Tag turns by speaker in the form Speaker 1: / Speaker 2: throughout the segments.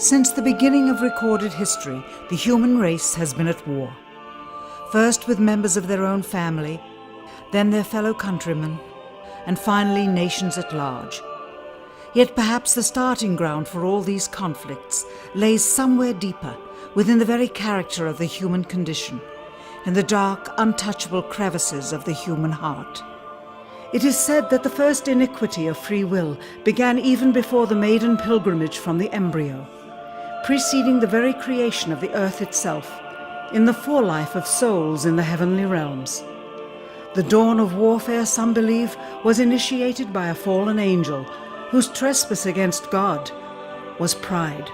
Speaker 1: Since the beginning of recorded history, the human race has been at war. First with members of their own family, then their fellow countrymen, and finally nations at large. Yet perhaps the starting ground for all these conflicts lays somewhere deeper, within the very character of the human condition, in the dark, untouchable crevices of the human heart. It is said that the first iniquity of free will began even before the maiden pilgrimage from the embryo, preceding the very creation of the earth itself, in the forelife of souls in the heavenly realms. The dawn of warfare, some believe, was initiated by a fallen angel whose trespass against God was pride.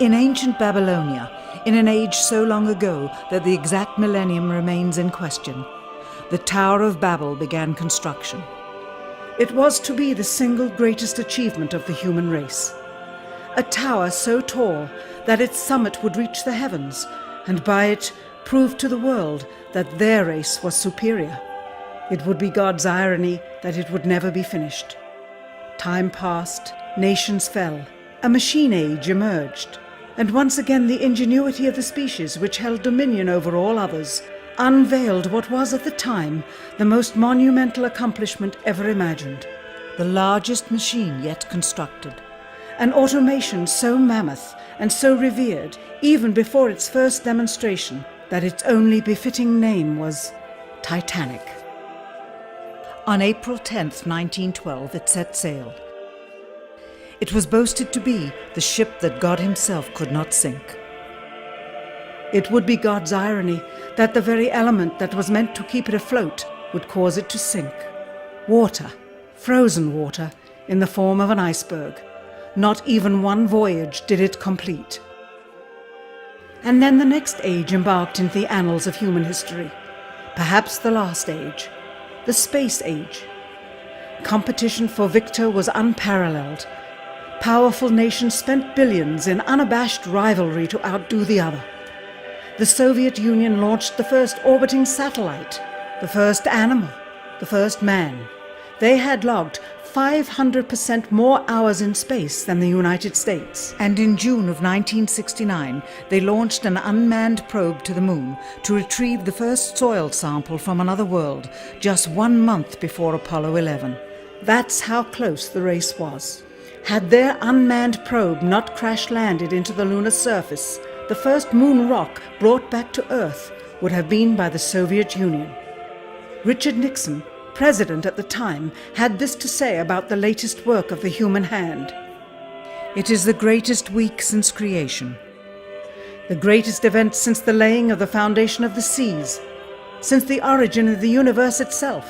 Speaker 1: In ancient Babylonia, in an age so long ago that the exact millennium remains in question, the Tower of Babel began construction. It was to be the single greatest achievement of the human race. A tower so tall that its summit would reach the heavens, and by it prove to the world that their race was superior. It would be God's irony that it would never be finished. Time passed, nations fell, a machine age emerged, and once again the ingenuity of the species which held dominion over all others unveiled what was at the time the most monumental accomplishment ever imagined, the largest machine yet constructed. An automation so mammoth and so revered, even before its first demonstration, that its only befitting name was Titanic. On April 10th, 1912, it set sail. It was boasted to be the ship that God himself could not sink. It would be God's irony that the very element that was meant to keep it afloat would cause it to sink. Water, frozen water, in the form of an iceberg. Not even one voyage did it complete. And then the next age embarked into the annals of human history, perhaps the last age, the space age. Competition for victor was unparalleled. Powerful nations spent billions in unabashed rivalry to outdo the other. The Soviet Union launched the first orbiting satellite, the first animal, the first man. They had logged 500% more hours in space than the United States. And in June of 1969, they launched an unmanned probe to the moon to retrieve the first soil sample from another world, just 1 month before Apollo 11. That's how close the race was. Had their unmanned probe not crash-landed into the lunar surface, the first moon rock brought back to Earth would have been by the Soviet Union. Richard Nixon, president at the time, had this to say about the latest work of the human hand. It is the greatest week since creation, the greatest event since the laying of the foundation of the seas, since the origin of the universe itself,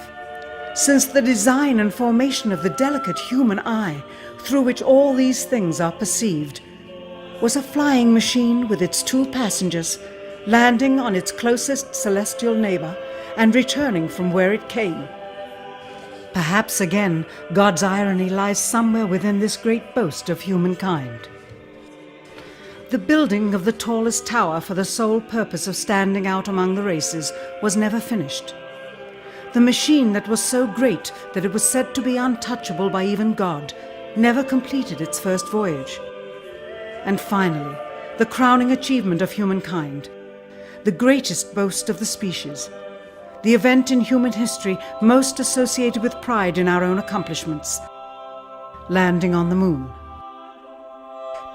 Speaker 1: since the design and formation of the delicate human eye through which all these things are perceived, was a flying machine with its 2 passengers landing on its closest celestial neighbor and returning from where it came. Perhaps again, God's irony lies somewhere within this great boast of humankind. The building of the tallest tower for the sole purpose of standing out among the races was never finished. The machine that was so great that it was said to be untouchable by even God never completed its first voyage. And finally, the crowning achievement of humankind, the greatest boast of the species, the event in human history most associated with pride in our own accomplishments, landing on the moon.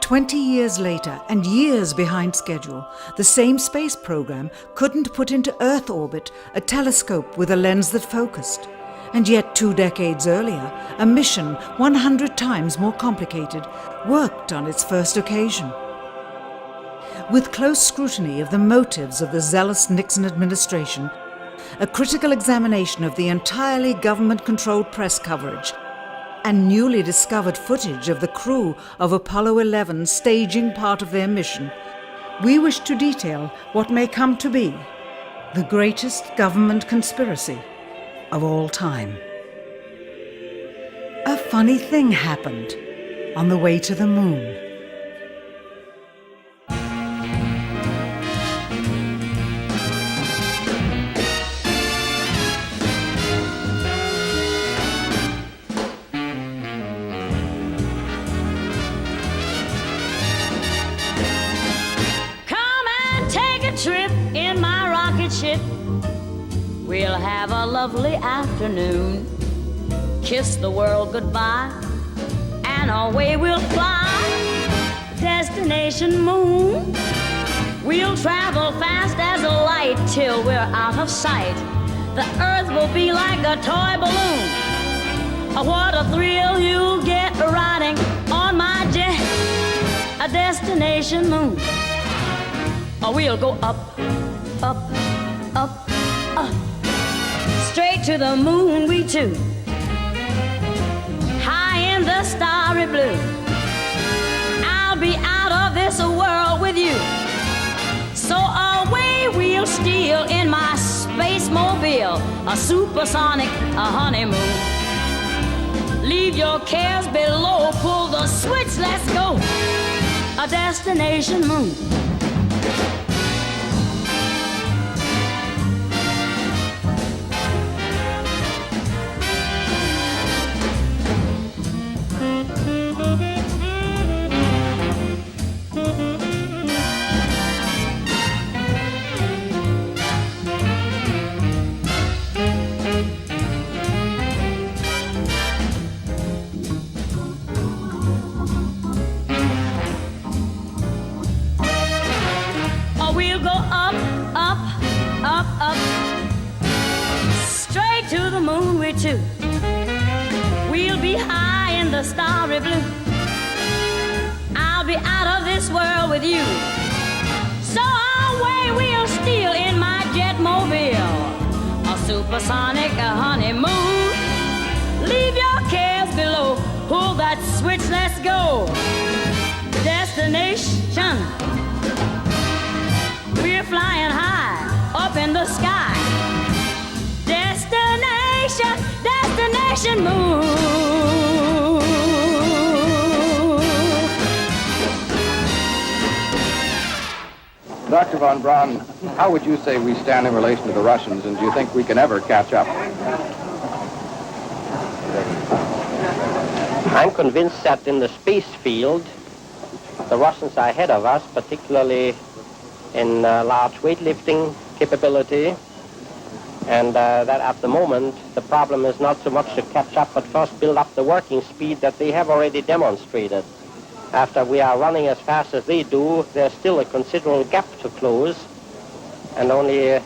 Speaker 1: 20 years later, and years behind schedule, the same space program couldn't put into Earth orbit a telescope with a lens that focused. And yet 2 decades earlier, a mission 100 times more complicated worked on its first occasion. With close scrutiny of the motives of the zealous Nixon administration, a critical examination of the entirely government-controlled press coverage, and newly discovered footage of the crew of Apollo 11 staging part of their mission, we wish to detail what may come to be the greatest government conspiracy of all time. A funny thing happened on the way to the moon.
Speaker 2: ship. We'll have a lovely afternoon, kiss the world goodbye, and away we'll fly. Destination moon. We'll travel fast as a light till we're out of sight. The earth will be like a toy balloon. What a thrill you'll get riding on my jet. A destination moon. We'll go up, up, up, up. Straight to the moon we two. High in the starry blue. I'll be out of this world with you. So away we'll steal in my space mobile, a supersonic, a honeymoon. Leave your cares below, pull the switch, let's go. A destination moon. Too. We'll be high in the starry blue. I'll be out of this world with you. So away we'll steal in my jet mobile, a supersonic, a honeymoon. Leave your cares below, pull that switch, let's go. Destination. We're flying high up in the sky. Destination moon.
Speaker 3: Dr. von Braun, how would you say we stand in relation to the Russians, and do you think we can ever catch up?
Speaker 4: I'm convinced that in the space field, the Russians are ahead of us, particularly in large weightlifting capability. And that at the moment, the problem is not so much to catch up, but first build up the working speed that they have already demonstrated. After we are running as fast as they do, there's still a considerable gap to close, and only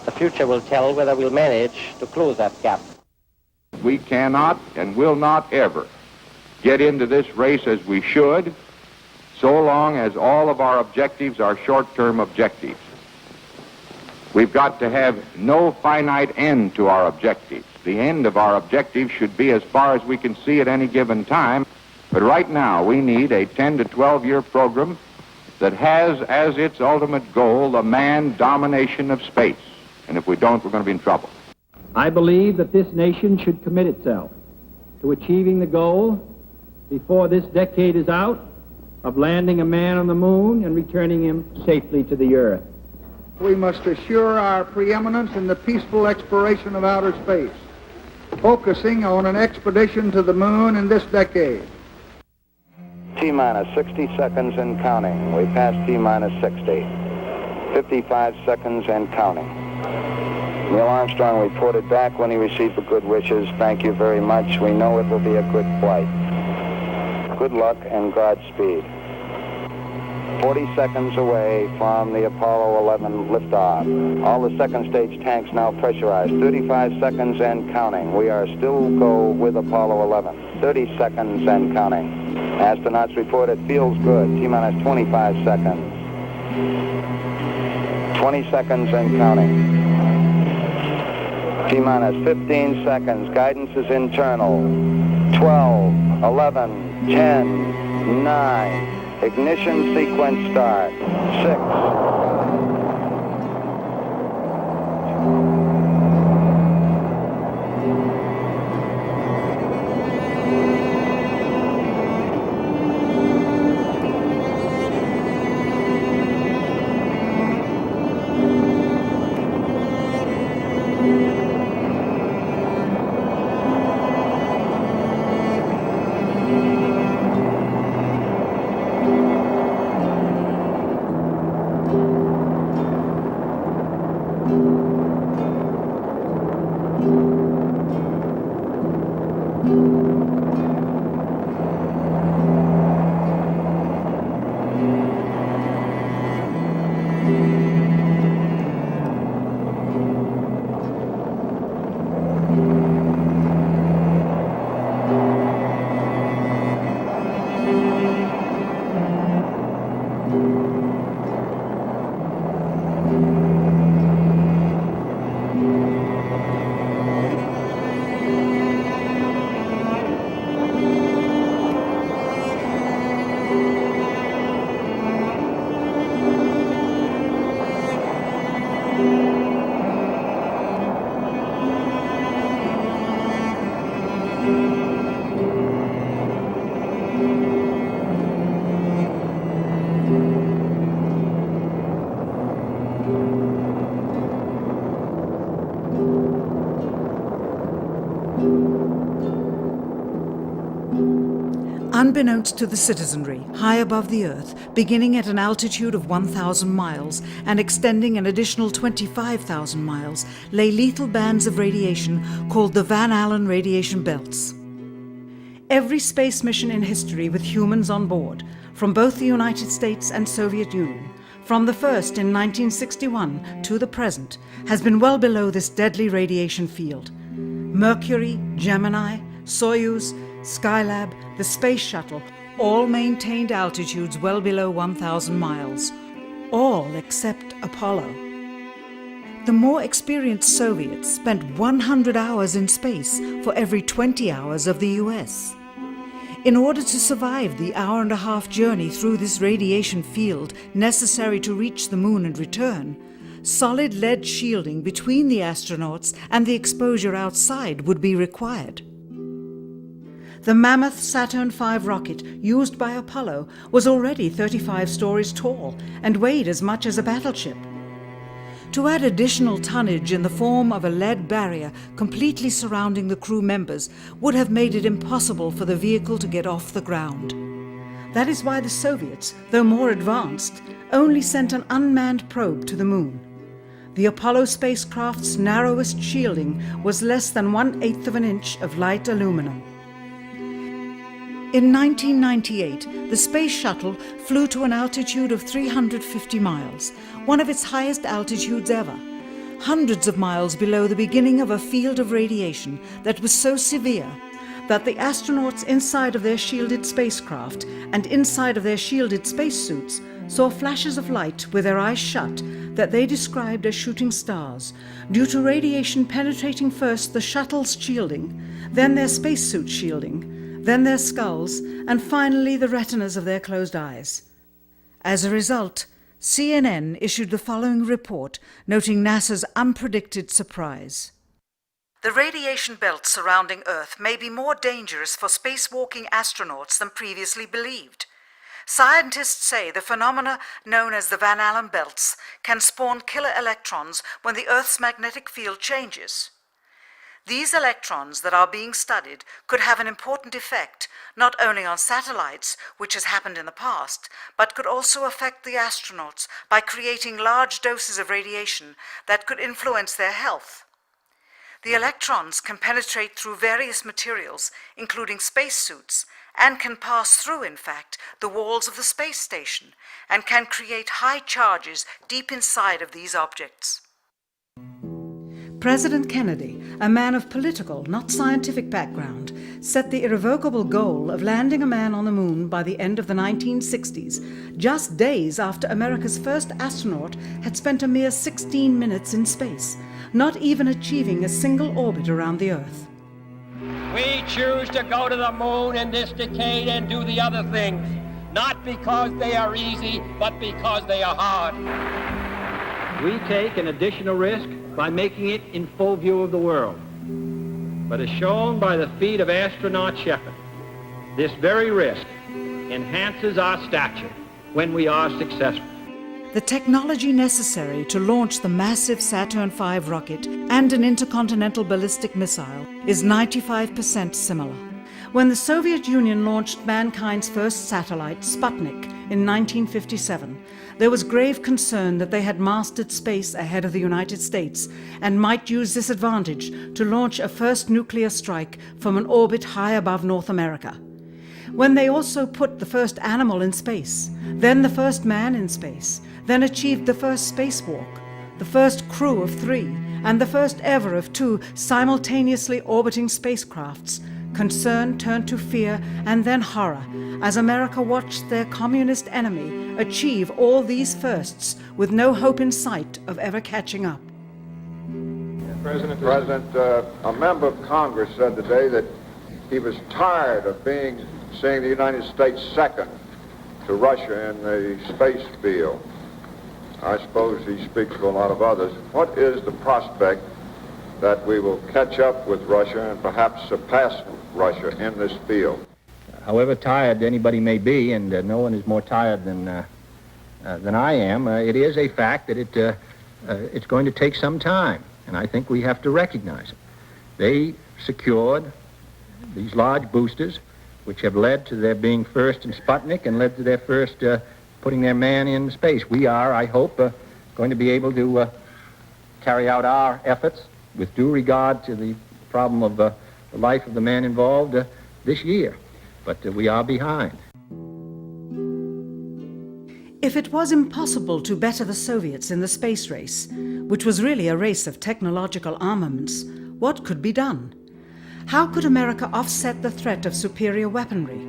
Speaker 4: the future will tell whether we'll manage to close that gap.
Speaker 5: We cannot and will not ever get into this race as we should, so long as all of our objectives are short-term objectives. We've got to have no finite end to our objectives. The end of our objectives should be as far as we can see at any given time. But right now, we need a 10 to 12-year program that has as its ultimate goal the manned domination of space. And if we don't, we're going to be in trouble.
Speaker 6: I believe that this nation should commit itself to achieving the goal before this decade is out of landing a man on the moon and returning him safely to the earth.
Speaker 7: We must assure our preeminence in the peaceful exploration of outer space, focusing on an expedition to the moon in this decade.
Speaker 8: T-minus 60 seconds and counting. We passed T-minus 60. 55 seconds and counting. Neil Armstrong reported back when he received the good wishes. Thank you very much. We know it will be a good flight. Good luck and Godspeed. 40 seconds away from the Apollo 11 liftoff. All the second stage tanks now pressurized. 35 seconds and counting. We are still go with Apollo 11. 30 seconds and counting. Astronauts report it feels good. T-minus 25 seconds. 20 seconds and counting. T-minus 15 seconds. Guidance is internal. 12, 11, 10, 9. Ignition sequence start. 6.
Speaker 1: unbeknownst to the citizenry, high above the Earth, beginning at an altitude of 1,000 miles and extending an additional 25,000 miles, lay lethal bands of radiation called the Van Allen radiation belts. Every space mission in history with humans on board, from both the United States and Soviet Union, from the first in 1961 to the present, has been well below this deadly radiation field. Mercury, Gemini, Soyuz, Skylab, the Space Shuttle, all maintained altitudes well below 1,000 miles. All except Apollo. The more experienced Soviets spent 100 hours in space for every 20 hours of the US. In order to survive the hour-and-a-half journey through this radiation field necessary to reach the moon and return, solid lead shielding between the astronauts and the exposure outside would be required. The mammoth Saturn V rocket used by Apollo was already 35 stories tall and weighed as much as a battleship. To add additional tonnage in the form of a lead barrier completely surrounding the crew members would have made it impossible for the vehicle to get off the ground. That is why the Soviets, though more advanced, only sent an unmanned probe to the moon. The Apollo spacecraft's narrowest shielding was less than 1/8 of an inch of light aluminum. In 1998, the Space Shuttle flew to an altitude of 350 miles, one of its highest altitudes ever, hundreds of miles below the beginning of a field of radiation that was so severe that the astronauts inside of their shielded spacecraft and inside of their shielded spacesuits saw flashes of light with their eyes shut that they described as shooting stars, due to radiation penetrating first the shuttle's shielding, then their spacesuit shielding, then their skulls, and finally the retinas of their closed eyes. As a result, CNN issued the following report noting NASA's unpredicted surprise. The radiation belt surrounding Earth may be more dangerous for spacewalking astronauts than previously believed. Scientists say the phenomena known as the Van Allen belts can spawn killer electrons when the Earth's magnetic field changes. These electrons that are being studied could have an important effect, not only on satellites, which has happened in the past, but could also affect the astronauts by creating large doses of radiation that could influence their health. The electrons can penetrate through various materials, including spacesuits, and can pass through, in fact, the walls of the space station, and can create high charges deep inside of these objects. President Kennedy, a man of political, not scientific background, set the irrevocable goal of landing a man on the moon by the end of the 1960s, just days after America's first astronaut had spent a mere 16 minutes in space, not even achieving a single orbit around the Earth.
Speaker 6: We choose to go to the moon in this decade and do the other things, not because they are easy, but because they are hard. We take an additional risk by making it in full view of the world. But as shown by the feat of astronaut Shepard, this very risk enhances our stature when we are successful.
Speaker 1: The technology necessary to launch the massive Saturn V rocket and an intercontinental ballistic missile is 95% similar. When the Soviet Union launched mankind's first satellite, Sputnik, in 1957, there was grave concern that they had mastered space ahead of the United States and might use this advantage to launch a first nuclear strike from an orbit high above North America. When they also put the first animal in space, then the first man in space, then achieved the first spacewalk, the first crew of 3, and the first ever of 2 simultaneously orbiting spacecrafts, concern turned to fear and then horror as America watched their communist enemy achieve all these firsts with no hope in sight of ever catching up.
Speaker 5: President, a member of Congress said today that he was tired of seeing the United States second to Russia in the space field. I suppose he speaks for a lot of others. What is the prospect that we will catch up with Russia and perhaps surpass Russia in this field?
Speaker 6: However tired anybody may be, and no one is more tired than I am, it is a fact that it's going to take some time, and I think we have to recognize it. They secured these large boosters which have led to their being first in Sputnik and led to their first putting their man in space. We are, I hope, going to be able to carry out our efforts with due regard to the problem of the life of the man involved this year. But we are behind.
Speaker 1: If it was impossible to better the Soviets in the space race, which was really a race of technological armaments, what could be done? How could America offset the threat of superior weaponry?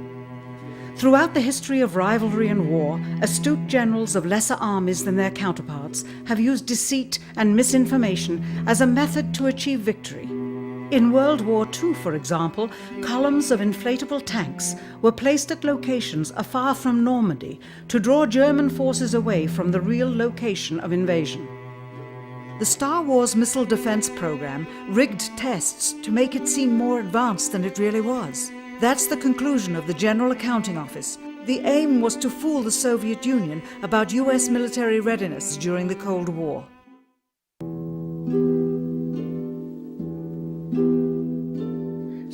Speaker 1: Throughout the history of rivalry and war, astute generals of lesser armies than their counterparts have used deceit and misinformation as a method to achieve victory. In World War II, for example, columns of inflatable tanks were placed at locations afar from Normandy to draw German forces away from the real location of invasion. The Star Wars missile defense program rigged tests to make it seem more advanced than it really was. That's the conclusion of the General Accounting Office. The aim was to fool the Soviet Union about US military readiness during the Cold War.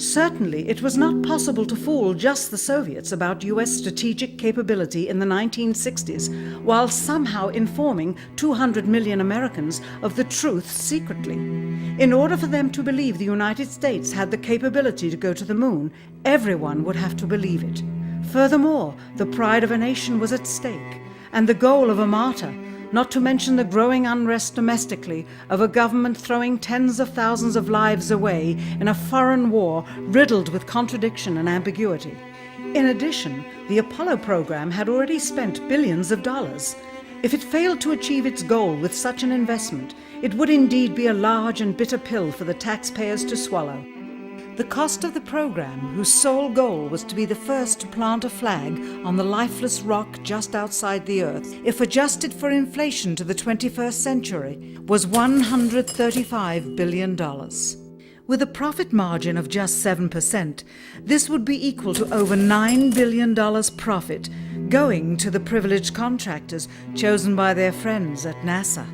Speaker 1: Certainly, it was not possible to fool just the Soviets about US strategic capability in the 1960s, while somehow informing 200 million Americans of the truth secretly. In order for them to believe the United States had the capability to go to the moon, everyone would have to believe it. Furthermore, the pride of a nation was at stake, and the goal of a martyr, not to mention the growing unrest domestically of a government throwing tens of thousands of lives away in a foreign war riddled with contradiction and ambiguity. In addition, the Apollo program had already spent billions of dollars. If it failed to achieve its goal with such an investment, it would indeed be a large and bitter pill for the taxpayers to swallow. The cost of the program, whose sole goal was to be the first to plant a flag on the lifeless rock just outside the Earth, if adjusted for inflation to the 21st century, was $135 billion. With a profit margin of just 7%, this would be equal to over $9 billion profit going to the privileged contractors chosen by their friends at NASA.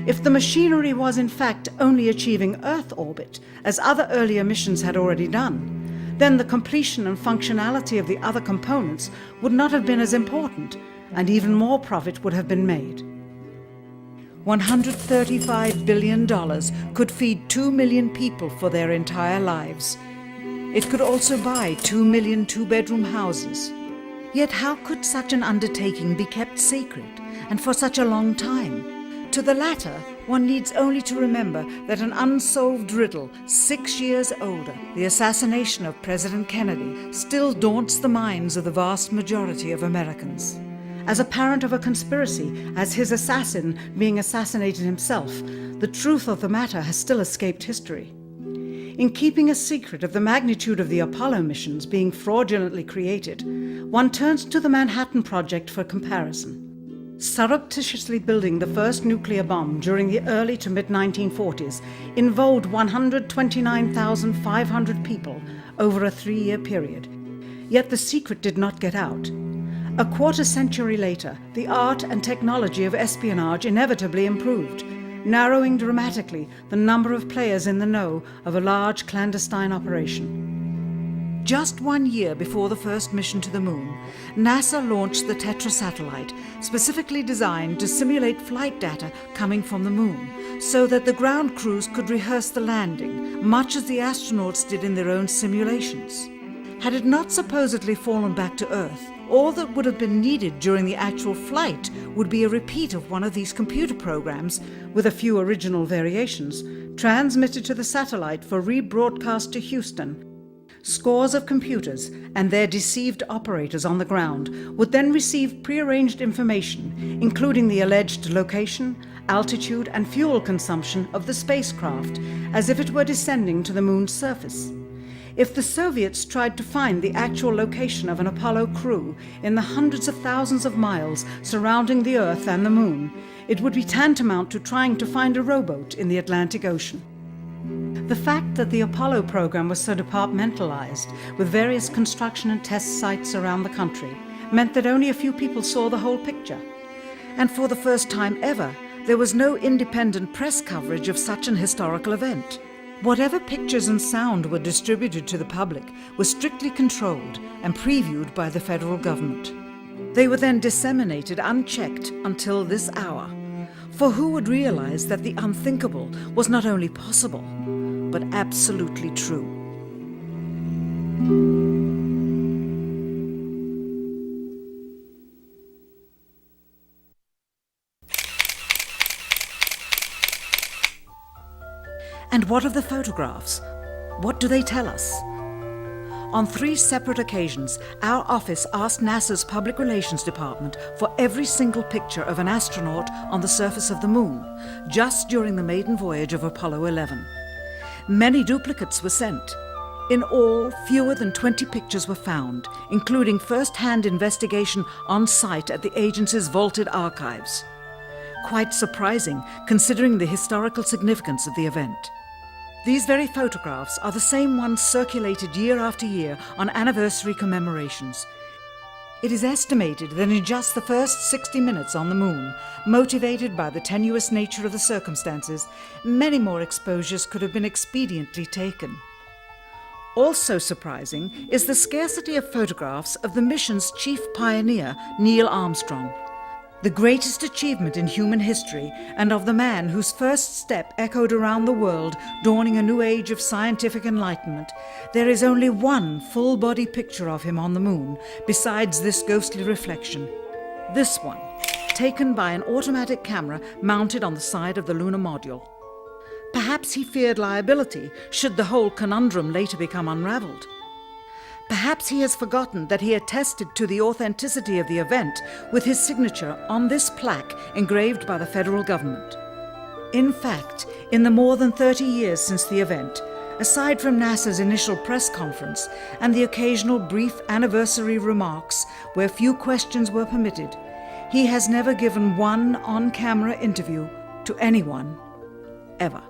Speaker 1: If the machinery was in fact only achieving Earth orbit, as other earlier missions had already done, then the completion and functionality of the other components would not have been as important, and even more profit would have been made. $135 billion could feed 2 million people for their entire lives. It could also buy 2 million two-bedroom houses. Yet how could such an undertaking be kept secret, and for such a long time? To the latter, one needs only to remember that an unsolved riddle 6 years older, the assassination of President Kennedy, still daunts the minds of the vast majority of Americans. As a parent of a conspiracy, as his assassin being assassinated himself, the truth of the matter has still escaped history. In keeping a secret of the magnitude of the Apollo missions being fraudulently created, one turns to the Manhattan Project for comparison. Surreptitiously building the first nuclear bomb during the early to mid-1940s involved 129,500 people over a 3-year period. Yet the secret did not get out. A quarter century later, the art and technology of espionage inevitably improved, narrowing dramatically the number of players in the know of a large clandestine operation. Just 1 year before the first mission to the moon, NASA launched the Tetra satellite, specifically designed to simulate flight data coming from the moon, so that the ground crews could rehearse the landing, much as the astronauts did in their own simulations. Had it not supposedly fallen back to Earth, all that would have been needed during the actual flight would be a repeat of one of these computer programs, with a few original variations, transmitted to the satellite for rebroadcast to Houston. Scores of computers and their deceived operators on the ground would then receive prearranged information, including the alleged location, altitude, and fuel consumption of the spacecraft, as if it were descending to the moon's surface. If the Soviets tried to find the actual location of an Apollo crew in the hundreds of thousands of miles surrounding the Earth and the moon, it would be tantamount to trying to find a rowboat in the Atlantic Ocean. The fact that the Apollo program was so departmentalized, with various construction and test sites around the country, meant that only a few people saw the whole picture. And for the first time ever, there was no independent press coverage of such an historical event. Whatever pictures and sound were distributed to the public were strictly controlled and previewed by the federal government. They were then disseminated unchecked until this hour. For who would realize that the unthinkable was not only possible, but absolutely true? And what of the photographs? What do they tell us? On 3 separate occasions, our office asked NASA's Public Relations Department for every single picture of an astronaut on the surface of the Moon, just during the maiden voyage of Apollo 11. Many duplicates were sent. In all, fewer than 20 pictures were found, including first-hand investigation on site at the agency's vaulted archives. Quite surprising, considering the historical significance of the event. These very photographs are the same ones circulated year after year on anniversary commemorations. It is estimated that in just the first 60 minutes on the Moon, motivated by the tenuous nature of the circumstances, many more exposures could have been expediently taken. Also surprising is the scarcity of photographs of the mission's chief pioneer, Neil Armstrong. The greatest achievement in human history, and of the man whose first step echoed around the world, dawning a new age of scientific enlightenment, there is only one full-body picture of him on the Moon, besides this ghostly reflection. This one, taken by an automatic camera mounted on the side of the lunar module. Perhaps he feared liability should the whole conundrum later become unraveled. Perhaps he has forgotten that he attested to the authenticity of the event with his signature on this plaque engraved by the federal government. In fact, in the more than 30 years since the event, aside from NASA's initial press conference and the occasional brief anniversary remarks where few questions were permitted, he has never given one on-camera interview to anyone, ever.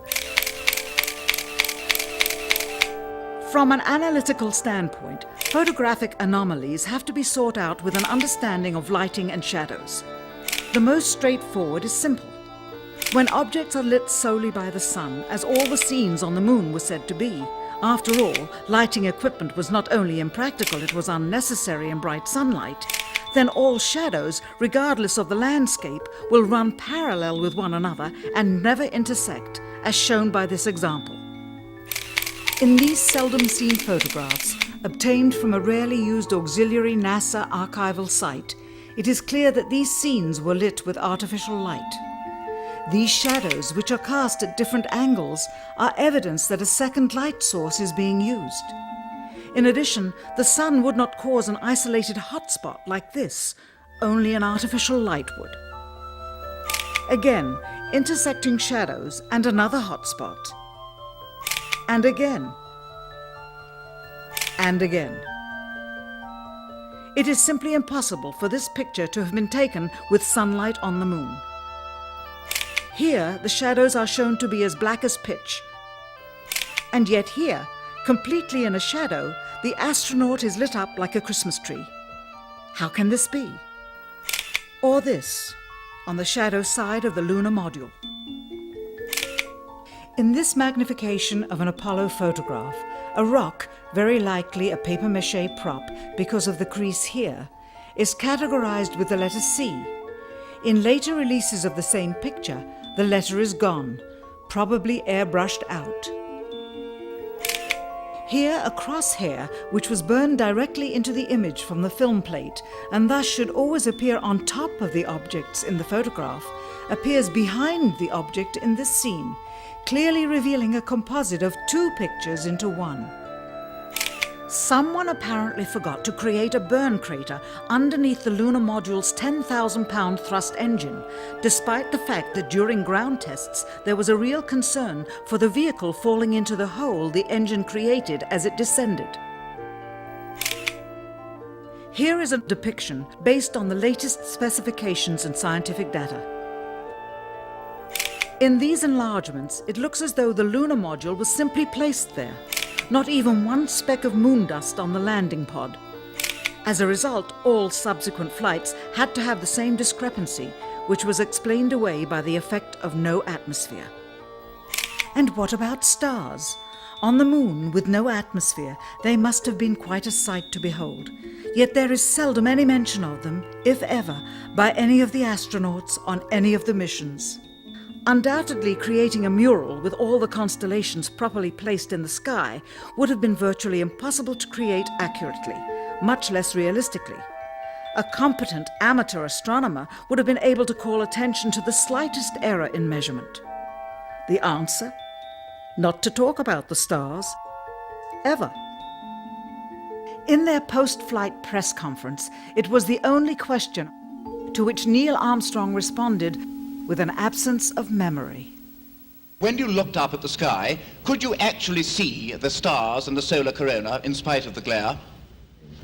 Speaker 1: From an analytical standpoint, photographic anomalies have to be sought out with an understanding of lighting and shadows. The most straightforward is simple. When objects are lit solely by the sun, as all the scenes on the Moon were said to be, after all, lighting equipment was not only impractical, it was unnecessary in bright sunlight, then all shadows, regardless of the landscape, will run parallel with one another and never intersect, as shown by this example. In these seldom-seen photographs, obtained from a rarely used auxiliary NASA archival site, it is clear that these scenes were lit with artificial light. These shadows, which are cast at different angles, are evidence that a second light source is being used. In addition, the sun would not cause an isolated hotspot like this, only an artificial light would. Again, intersecting shadows and another hotspot. And again. And again. It is simply impossible for this picture to have been taken with sunlight on the Moon. Here, the shadows are shown to be as black as pitch. And yet here, completely in a shadow, the astronaut is lit up like a Christmas tree. How can this be? Or this, on the shadow side of the lunar module. In this magnification of an Apollo photograph, a rock, very likely a papier-mâché prop because of the crease here, is categorized with the letter C. In later releases of the same picture, the letter is gone, probably airbrushed out. Here, a crosshair, which was burned directly into the image from the film plate, and thus should always appear on top of the objects in the photograph, appears behind the object in this scene, clearly revealing a composite of 2 pictures into one. Someone apparently forgot to create a burn crater underneath the lunar module's 10,000-pound thrust engine, despite the fact that during ground tests there was a real concern for the vehicle falling into the hole the engine created as it descended. Here is a depiction based on the latest specifications and scientific data. In these enlargements, it looks as though the lunar module was simply placed there. Not even one speck of moon dust on the landing pod. As a result, all subsequent flights had to have the same discrepancy, which was explained away by the effect of no atmosphere. And what about stars? On the moon, with no atmosphere, they must have been quite a sight to behold. Yet there is seldom any mention of them, if ever, by any of the astronauts on any of the missions. Undoubtedly, creating a mural with all the constellations properly placed in the sky would have been virtually impossible to create accurately, much less realistically. A competent amateur astronomer would have been able to call attention to the slightest error in measurement. The answer? Not to talk about the stars. Ever. In their post-flight press conference, it was the only question to which Neil Armstrong responded with an absence of memory.
Speaker 9: When you looked up at the sky, could you actually see the stars and the solar corona in spite of the glare?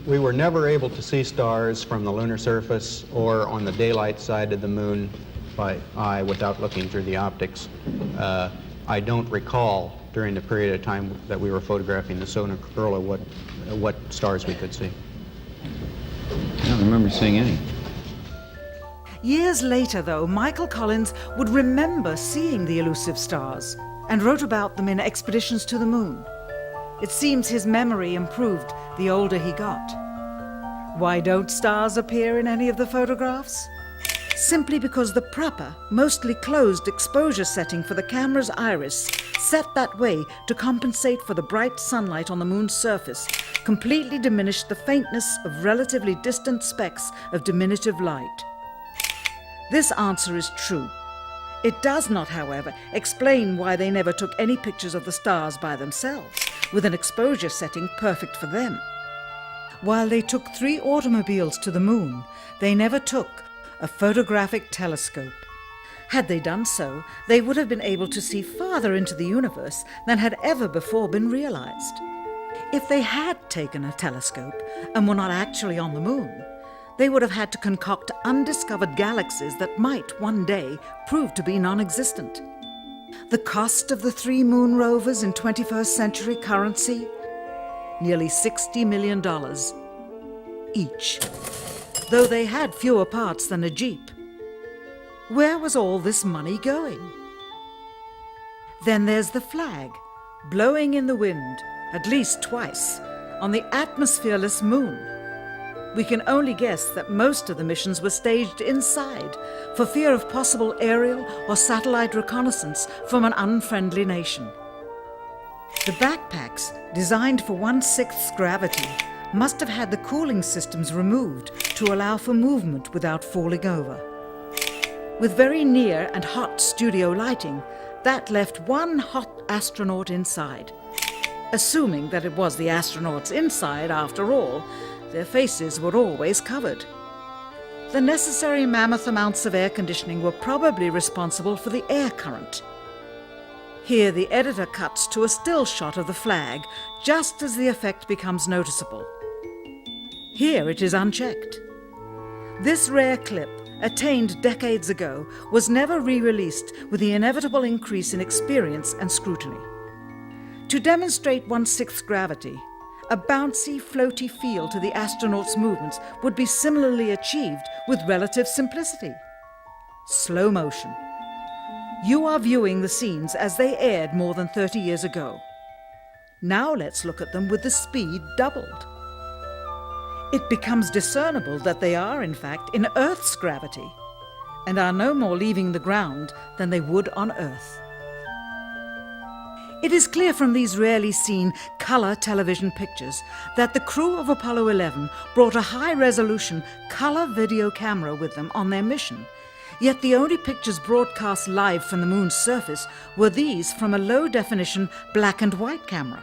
Speaker 10: We were never able to see stars from the lunar surface or on the daylight side of the moon by eye without looking through the optics. I don't recall during the period of time that we were photographing the solar corona what stars we could see.
Speaker 11: I don't remember seeing any.
Speaker 1: Years later, though, Michael Collins would remember seeing the elusive stars and wrote about them in Expeditions to the Moon. It seems his memory improved the older he got. Why don't stars appear in any of the photographs? Simply because the proper, mostly closed exposure setting for the camera's iris, set that way to compensate for the bright sunlight on the moon's surface, completely diminished the faintness of relatively distant specks of diminutive light. This answer is true. It does not, however, explain why they never took any pictures of the stars by themselves, with an exposure setting perfect for them. While they took 3 automobiles to the moon, they never took a photographic telescope. Had they done so, they would have been able to see farther into the universe than had ever before been realized. If they had taken a telescope and were not actually on the moon, they would have had to concoct undiscovered galaxies that might one day prove to be non-existent. The cost of the 3 moon rovers in 21st century currency? Nearly $60 million each, though they had fewer parts than a Jeep. Where was all this money going? Then there's the flag, blowing in the wind, at least twice, on the atmosphereless moon. We can only guess that most of the missions were staged inside for fear of possible aerial or satellite reconnaissance from an unfriendly nation. The backpacks, designed for 1/6 gravity, must have had the cooling systems removed to allow for movement without falling over. With very near and hot studio lighting, that left one hot astronaut inside. Assuming that it was the astronauts inside, after all, their faces were always covered. The necessary mammoth amounts of air conditioning were probably responsible for the air current. Here the editor cuts to a still shot of the flag, just as the effect becomes noticeable. Here it is unchecked. This rare clip, attained decades ago, was never re-released with the inevitable increase in experience and scrutiny. To demonstrate 1/6 gravity, a bouncy, floaty feel to the astronauts' movements would be similarly achieved with relative simplicity. Slow motion. You are viewing the scenes as they aired more than 30 years ago. Now let's look at them with the speed doubled. It becomes discernible that they are, in fact, in Earth's gravity, and are no more leaving the ground than they would on Earth. It is clear from these rarely seen color television pictures that the crew of Apollo 11 brought a high-resolution color video camera with them on their mission, yet the only pictures broadcast live from the moon's surface were these from a low-definition black and white camera.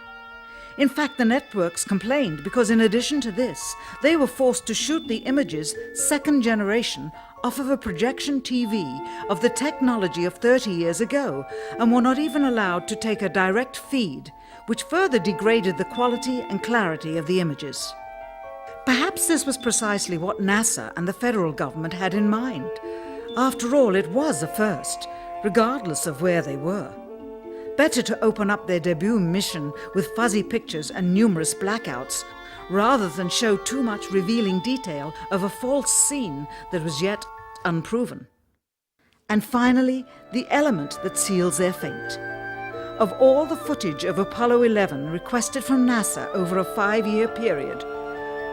Speaker 1: In fact, the networks complained because in addition to this, they were forced to shoot the images, second generation, off of a projection TV of the technology of 30 years ago, and were not even allowed to take a direct feed, which further degraded the quality and clarity of the images. Perhaps this was precisely what NASA and the federal government had in mind. After all, it was a first, regardless of where they were. Better to open up their debut mission with fuzzy pictures and numerous blackouts, rather than show too much revealing detail of a false scene that was yet unproven. And finally, the element that seals their fate. Of all the footage of Apollo 11 requested from NASA over a 5-year period,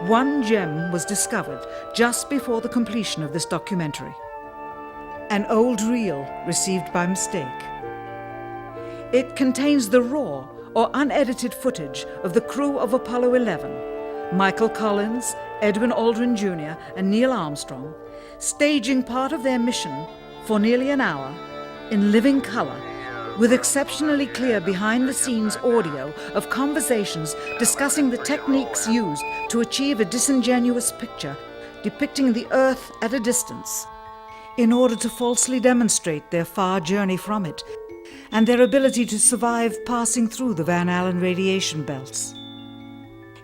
Speaker 1: one gem was discovered just before the completion of this documentary. An old reel received by mistake. It contains the raw or unedited footage of the crew of Apollo 11, Michael Collins, Edwin Aldrin Jr. and Neil Armstrong, staging part of their mission for nearly an hour in living color, with exceptionally clear behind-the-scenes audio of conversations discussing the techniques used to achieve a disingenuous picture depicting the Earth at a distance, in order to falsely demonstrate their far journey from it and their ability to survive passing through the Van Allen radiation belts.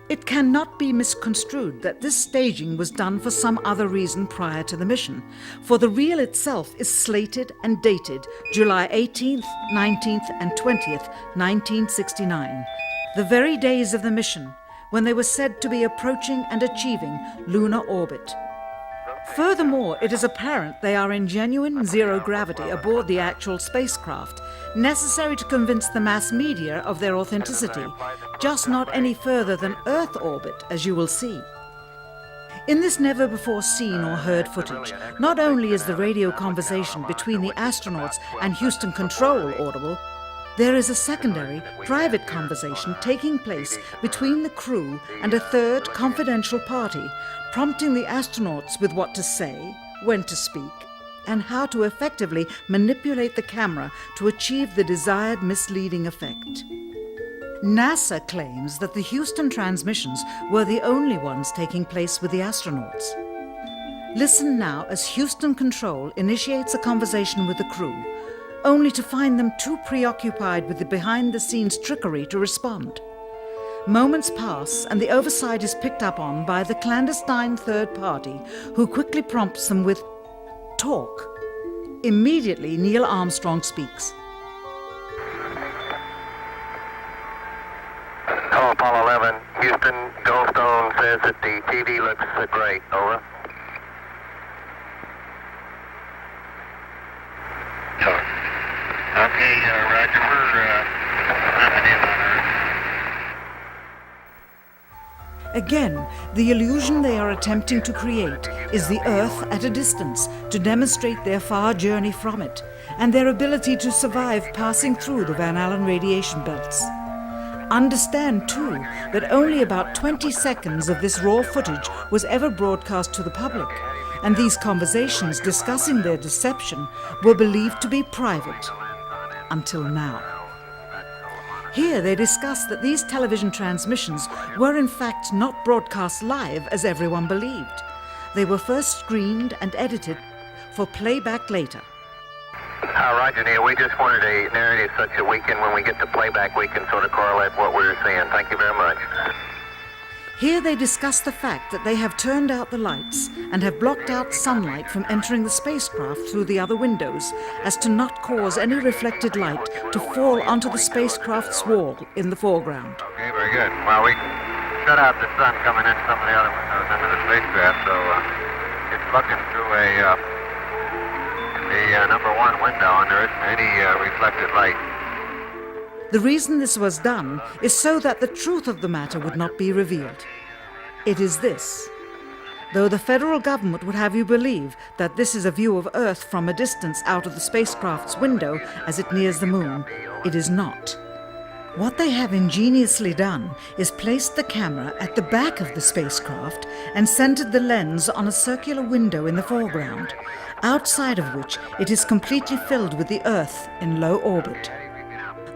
Speaker 1: It cannot be misconstrued that this staging was done for some other reason prior to the mission, for the reel itself is slated and dated July 18th, 19th and 20th, 1969, the very days of the mission when they were said to be approaching and achieving lunar orbit. Furthermore, it is apparent they are in genuine zero gravity aboard the actual spacecraft, necessary to convince the mass media of their authenticity, just not any further than Earth orbit, as you will see. In this never-before-seen or heard footage, not only is the radio conversation between the astronauts and Houston Control audible, there is a secondary, private conversation taking place between the crew and a third confidential party, prompting the astronauts with what to say, when to speak, and how to effectively manipulate the camera to achieve the desired misleading effect. NASA claims that the Houston transmissions were the only ones taking place with the astronauts. Listen now as Houston Control initiates a conversation with the crew, only to find them too preoccupied with the behind-the-scenes trickery to respond. Moments pass and the oversight is picked up on by the clandestine third party, who quickly prompts them with, "Talk." Immediately, Neil Armstrong speaks.
Speaker 8: Hello, Apollo 11. Houston, Goldstone says that the TV looks great. Over. Okay, Roger. We're wrapping in on Earth.
Speaker 1: Again, the illusion they are attempting to create is the Earth at a distance to demonstrate their far journey from it and their ability to survive passing through the Van Allen radiation belts. Understand, too, that only about 20 seconds of this raw footage was ever broadcast to the public, and these conversations discussing their deception were believed to be private. Until now. Here they discuss that these television transmissions were in fact not broadcast live as everyone believed. They were first screened and edited for playback later.
Speaker 8: Roger, Neil. We just wanted a narrative such that we can, when we get to playback, we can sort of correlate what we're seeing. Thank you very much.
Speaker 1: Here they discuss the fact that they have turned out the lights and have blocked out sunlight from entering the spacecraft through the other windows, as to not cause any reflected light to fall onto the spacecraft's wall in the foreground.
Speaker 8: Okay, very good. Well, we shut out the sun coming in some of the other windows into the spacecraft, so it's looking through the number one window, and there isn't any reflected light.
Speaker 1: The reason this was done is so that the truth of the matter would not be revealed. It is this. Though the federal government would have you believe that this is a view of Earth from a distance out of the spacecraft's window as it nears the moon, it is not. What they have ingeniously done is placed the camera at the back of the spacecraft and centered the lens on a circular window in the foreground, outside of which it is completely filled with the Earth in low orbit.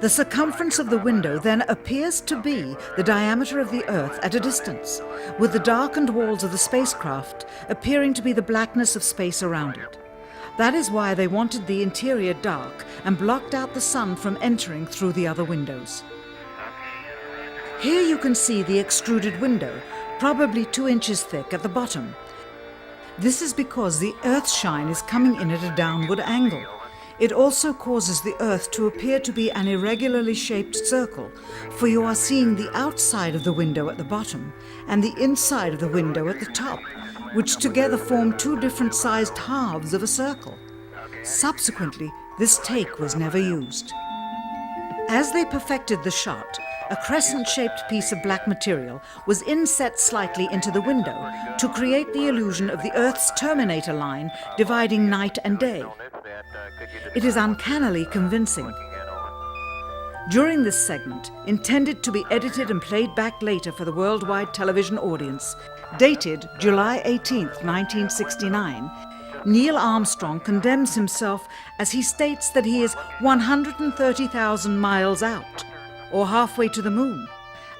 Speaker 1: The circumference of the window then appears to be the diameter of the Earth at a distance, with the darkened walls of the spacecraft appearing to be the blackness of space around it. That is why they wanted the interior dark and blocked out the sun from entering through the other windows. Here you can see the extruded window, probably 2 inches thick at the bottom. This is because the Earth's shine is coming in at a downward angle. It also causes the Earth to appear to be an irregularly shaped circle, for you are seeing the outside of the window at the bottom and the inside of the window at the top, which together form 2 different sized halves of a circle. Subsequently, this take was never used. As they perfected the shot, a crescent-shaped piece of black material was inset slightly into the window to create the illusion of the Earth's terminator line dividing night and day. It is uncannily convincing. During this segment, intended to be edited and played back later for the worldwide television audience, dated July 18, 1969, Neil Armstrong condemns himself as he states that he is 130,000 miles out, or halfway to the moon,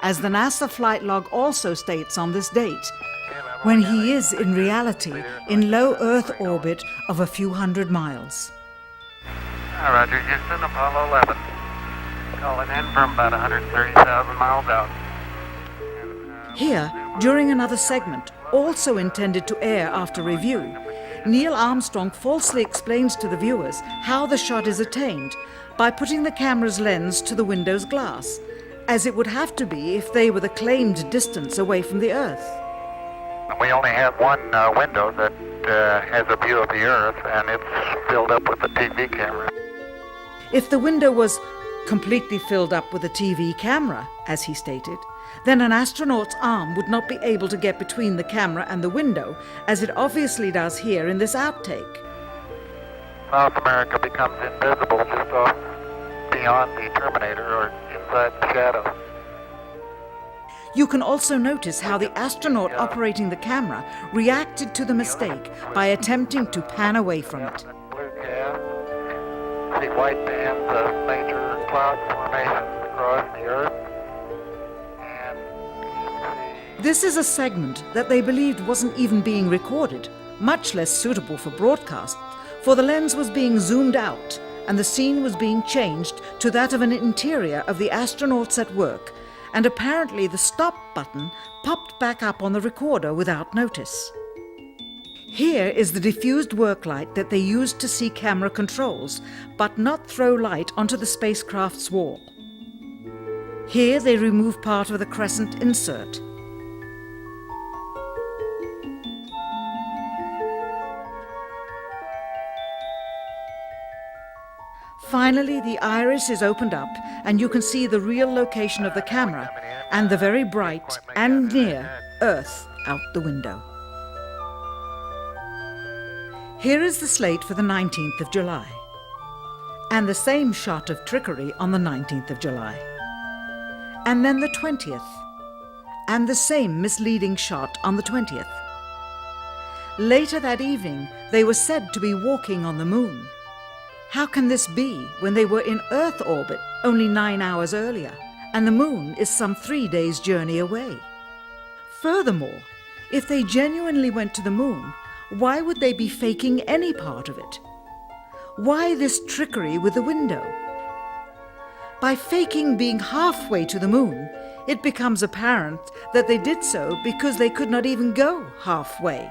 Speaker 1: as the NASA flight log also states on this date, when he is in reality in low Earth orbit of a few hundred miles.
Speaker 12: Roger, Houston, Apollo 11. Calling in from about 130,000 miles out.
Speaker 1: Here, during another segment, also intended to air after review, Neil Armstrong falsely explains to the viewers how the shot is attained by putting the camera's lens to the window's glass, as it would have to be if they were the claimed distance away from the Earth.
Speaker 12: We only have one window that has a view of the Earth, and it's filled up with a TV camera.
Speaker 1: If the window was completely filled up with a TV camera, as he stated, then an astronaut's arm would not be able to get between the camera and the window, as it obviously does here in this outtake.
Speaker 12: South America becomes invisible just off beyond the Terminator or inside the shadow.
Speaker 1: You can also notice how the astronaut operating the camera reacted to the mistake by attempting to pan away from it.
Speaker 12: Blue gas, see white bands of major cloud formations across the Earth.
Speaker 1: This is a segment that they believed wasn't even being recorded, much less suitable for broadcast, for the lens was being zoomed out and the scene was being changed to that of an interior of the astronauts at work, and apparently the stop button popped back up on the recorder without notice. Here is the diffused work light that they used to see camera controls, but not throw light onto the spacecraft's wall. Here they remove part of the crescent insert. Finally, the iris is opened up and you can see the real location of the camera and the very bright and near Earth out the window. Here is the slate for the 19th of July, and the same shot of trickery on the 19th of July, and then the 20th, and the same misleading shot on the 20th. Later that evening, they were said to be walking on the moon. How can this be when they were in Earth orbit only 9 hours earlier, and the moon is some 3 days' journey away? Furthermore, if they genuinely went to the moon, why would they be faking any part of it? Why this trickery with the window? By faking being halfway to the moon, it becomes apparent that they did so because they could not even go halfway.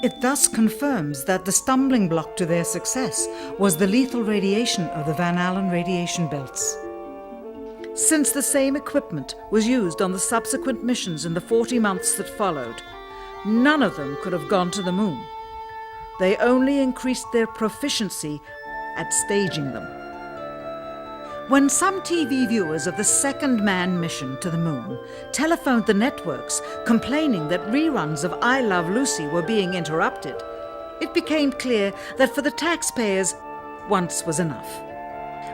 Speaker 1: It thus confirms that the stumbling block to their success was the lethal radiation of the Van Allen radiation belts. Since the same equipment was used on the subsequent missions in the 40 months that followed, none of them could have gone to the moon. They only increased their proficiency at staging them. When some TV viewers of the second manned mission to the moon telephoned the networks complaining that reruns of I Love Lucy were being interrupted, it became clear that for the taxpayers, once was enough.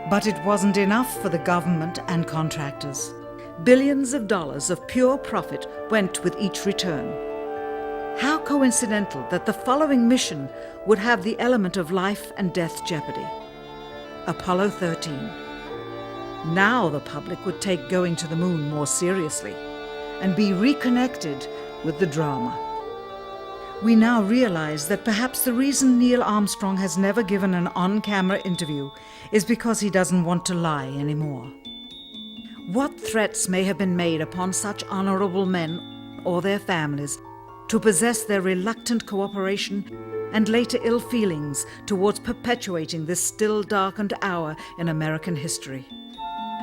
Speaker 1: But it wasn't enough for the government and contractors. Billions of dollars of pure profit went with each return. How coincidental that the following mission would have the element of life and death jeopardy. Apollo 13. Now the public would take going to the moon more seriously and be reconnected with the drama. We now realize that perhaps the reason Neil Armstrong has never given an on-camera interview is because he doesn't want to lie anymore. What threats may have been made upon such honorable men or their families to possess their reluctant cooperation and later ill feelings towards perpetuating this still darkened hour in American history.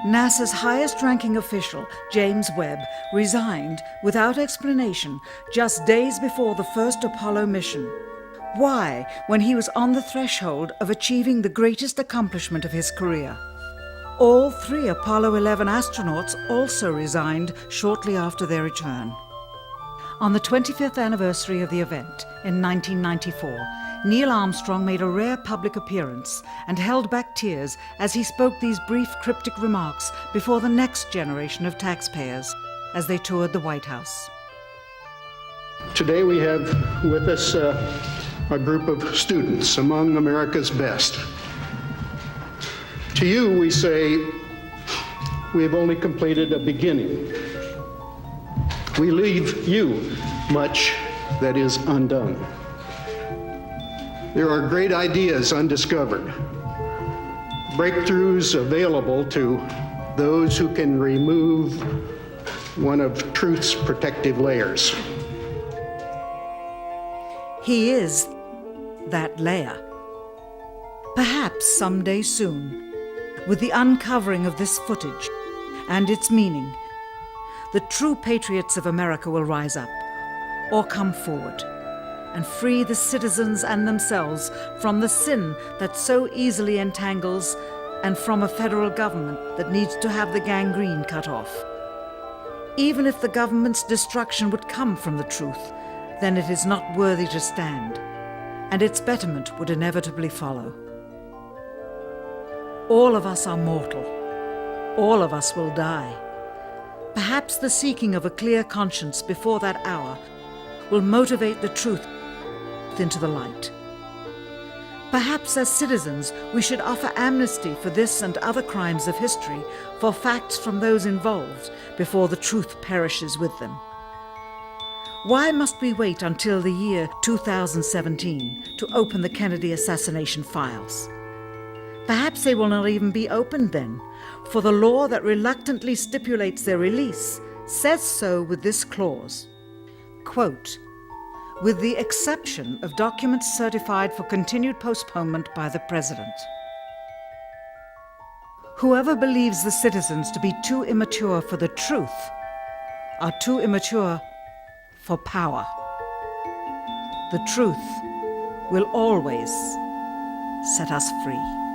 Speaker 1: NASA's highest-ranking official, James Webb, resigned without explanation just days before the first Apollo mission. Why, when he was on the threshold of achieving the greatest accomplishment of his career? All 3 Apollo 11 astronauts also resigned shortly after their return. On the 25th anniversary of the event in 1994, Neil Armstrong made a rare public appearance and held back tears as he spoke these brief cryptic remarks before the next generation of taxpayers as they toured the White House.
Speaker 13: Today we have with us a group of students among America's best. To you, we say, we have only completed a beginning. We leave you much that is undone. There are great ideas undiscovered, breakthroughs available to those who can remove one of truth's protective layers.
Speaker 1: He is that layer. Perhaps someday soon, with the uncovering of this footage and its meaning, the true patriots of America will rise up or come forward and free the citizens and themselves from the sin that so easily entangles and from a federal government that needs to have the gangrene cut off. Even if the government's destruction would come from the truth, then it is not worthy to stand, and its betterment would inevitably follow. All of us are mortal. All of us will die. Perhaps the seeking of a clear conscience before that hour will motivate the truth into the light. Perhaps as citizens we should offer amnesty for this and other crimes of history, for facts from those involved, before the truth perishes with them. Why must we wait until the year 2017 to open the Kennedy assassination files? Perhaps they will not even be opened then, for the law that reluctantly stipulates their release says so with this clause, quote, with the exception of documents certified for continued postponement by the President. Whoever believes the citizens to be too immature for the truth are too immature for power. The truth will always set us free.